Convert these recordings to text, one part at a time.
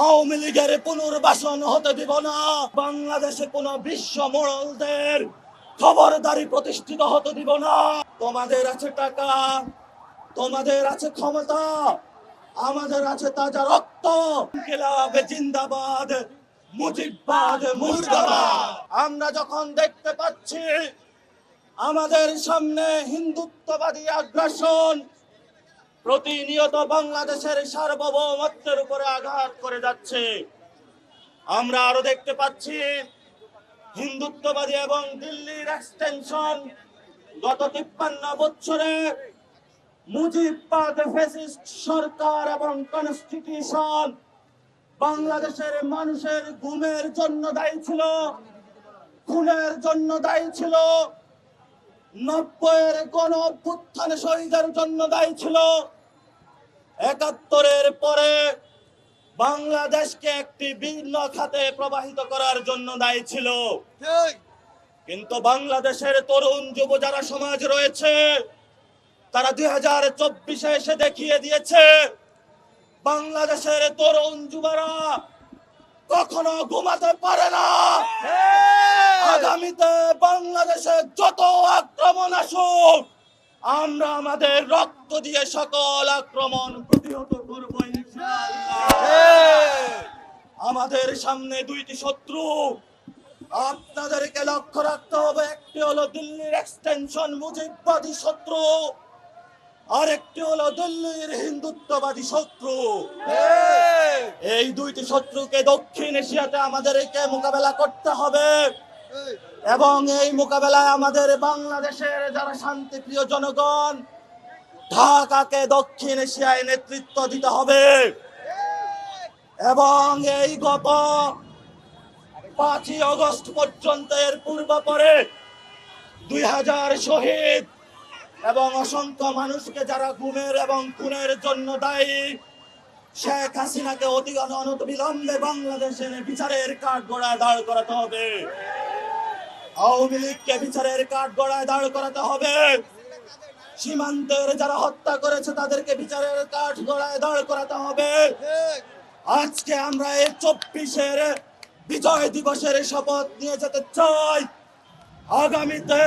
আওয়ামী লীগের পুনর্বাসন হতে দিব না। বাংলাদেশে কোন বিশ্ব মোড়লদের খবরদারি প্রতিষ্ঠিত হতে দিব না। তোমাদের আছে টাকা, তোমাদের আছে ক্ষমতা, আমাদের আছে তাজা রক্ত। ইনকিলাব জিন্দাবাদ, মুজিববাদ মুর্দাবাদ। আমরা যখন দেখতে পাচ্ছি আমাদের সামনে হিন্দুত্ববাদী আগ্রাসন প্রতিনিয়ত বাংলাদেশের সার্বভৌমত্বের উপরে আঘাত করে যাচ্ছে, আমরা আরো দেখতে পাচ্ছি হিন্দুত্ববাদী এবং দিল্লির এক্সটেনশন গত 53 বছরে মুজিববাদ ফ্যাসিস্ট সরকার এবং কনস্টিটিউশন বাংলাদেশের মানুষের গুমের জন্য দায়ী ছিল, খুনের জন্য দায়ী ছিল, 90-এর গণ অভ্যুত্থান শহীদের জন্য দায়ী ছিল, 71-এর পরে বাংলাদেশকে একটি ভিন্ন খাতে প্রবাহিত করার জন্য দায়ী ছিল। কিন্তু বাংলাদেশের তরুণ যুব যারা সমাজ রয়েছে তারা 2024-এ এসে দেখিয়ে দিয়েছে বাংলাদেশের তরুণ যুবরা কখনো ঘুমাতে পারে না। আগামীতে বাংলাদেশে যত আক্রমণ আসুক আমরা আমাদের রক্ত দিয়ে সকল আক্রমণ প্রতিহত করব ইনশাআল্লাহ। আমাদের সামনে দুইটি শত্রু, আপনাদেরকে লক্ষ্য রাখতে হবে। একটি হলো দিল্লির এক্সটেনশন মুজিববাদী শত্রু, আর একটি হলো দিল্লির হিন্দুত্ববাদী শত্রু। এই দুইটি শত্রুকে দক্ষিণ এশিয়াতে আমাদেরকে মোকাবেলা করতে হবে এবং এই মোকাবেলায় আমাদের বাংলাদেশের যারা শান্তিপ্রিয় জনগণ, ঢাকাকে দক্ষিণ এশিয়ায় নেতৃত্ব দিতে হবে। এবং এই গত 5ই আগস্ট পর্যন্ত এর পূর্বাপরে 2000 শহীদ এবং অসংখ্য মানুষকে যারা গুমের এবং খুনের জন্য দায়ী, শেখ হাসিনাকে অনতিবিলম্বে বাংলাদেশের বিচারের কাঠগড়ায় দাঁড় করাতে হবে। আওয়ামী লীগকে বিচারের কাঠগড়ায় দাঁড় করাতে হবে। সীমান্তের যারা হত্যা করেছে তাদেরকে বিচারের কাঠগড়ায় দাঁড় করাতে হবে। আজকে আমরা এই 24-এর বিজয় দিবসের শপথ নিয়ে যেতে চাই। আগামীতে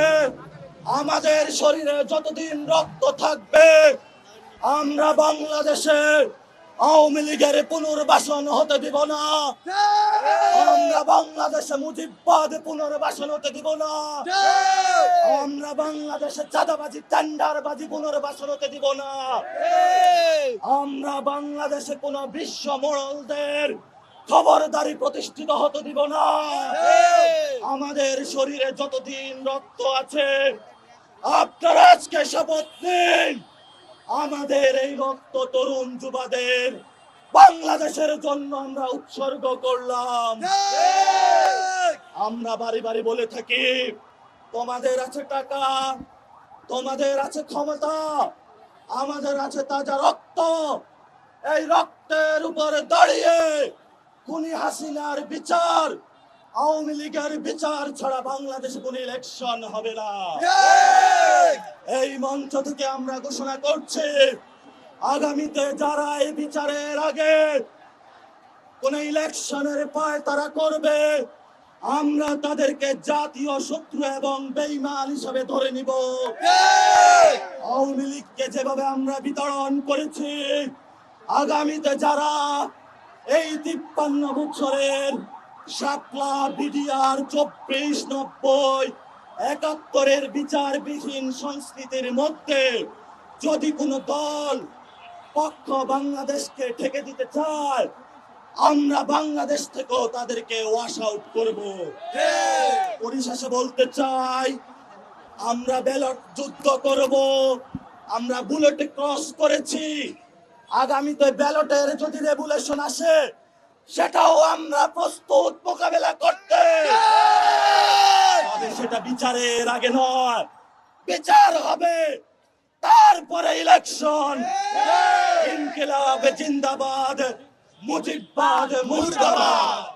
আমাদের শরীরে যতদিন রক্ত থাকবে আমরা বাংলাদেশে আওয়ামী লীগের পুনর্বাসন হতে দিব না। আমরা বাংলাদেশে মুজিববাদ পুনর্বাসন হতে দিব না। আমরা বাংলাদেশে চাঁদাবাজি টেন্ডারবাজি পুনর্বাসন হতে দিব না। আমরা বাংলাদেশে কোন বিশ্ব মোড়লদের খবরদারি প্রতিষ্ঠিত হতে দিব না। আমাদের শরীরে যতদিন রক্ত আছে আপনারা আজকে শপথ নিন আমাদের এই রক্ত তরুণ যুবাদের বাংলাদেশের জন্য আমরা উৎসর্গ করলাম। আমরা বাড়ি বাড়ি বলে থাকি তোমাদের আছে টাকা, তোমাদের আছে ক্ষমতা, আমাদের আছে তাজা রক্ত। এই রক্তের উপরে দাঁড়িয়ে খুনি হাসিনার বিচার, আওয়ামী লীগের বিচার ছাড়া বাংলাদেশে কোন ইলেকশন হবে না। এই মঞ্চ থেকে আমরা ঘোষণা করছি আগামীতে যারা এই বিচারের আগে কোন ইলেকশনের পায়তারা করবে আমরা তাদেরকে জাতীয় শত্রু এবং বেঈমান হিসেবে ধরে নিব। আওয়ামী লীগকে যেভাবে আমরা বিতরণ করেছি আগামীতে যারা এই 53 বছরের শাপলা বিডিআর 24, 90, 71-এর বিচারবিহীন সংস্কৃতির মধ্যে যদি কোনো দল পক্ষ বাংলাদেশকে ঠেকে দিতে চায় আমরা বাংলাদেশ থেকেও তাদেরকে ওয়াশ আউট করব। পরিশেষে বলতে চাই আমরা ব্যালট যুদ্ধ করব। আমরা বুলেট ক্রস করেছি, আগামীতে ব্যালটের যদি রেগুলেশন আসে সেটাও আমরা প্রস্তুত মোকাবেলা করতে। তবে সেটা বিচারের আগে নয়, বিচার হবে তারপরে ইলেকশন। ইনকিলাব জিন্দাবাদ, মুজিববাদ মুর্দাবাদ।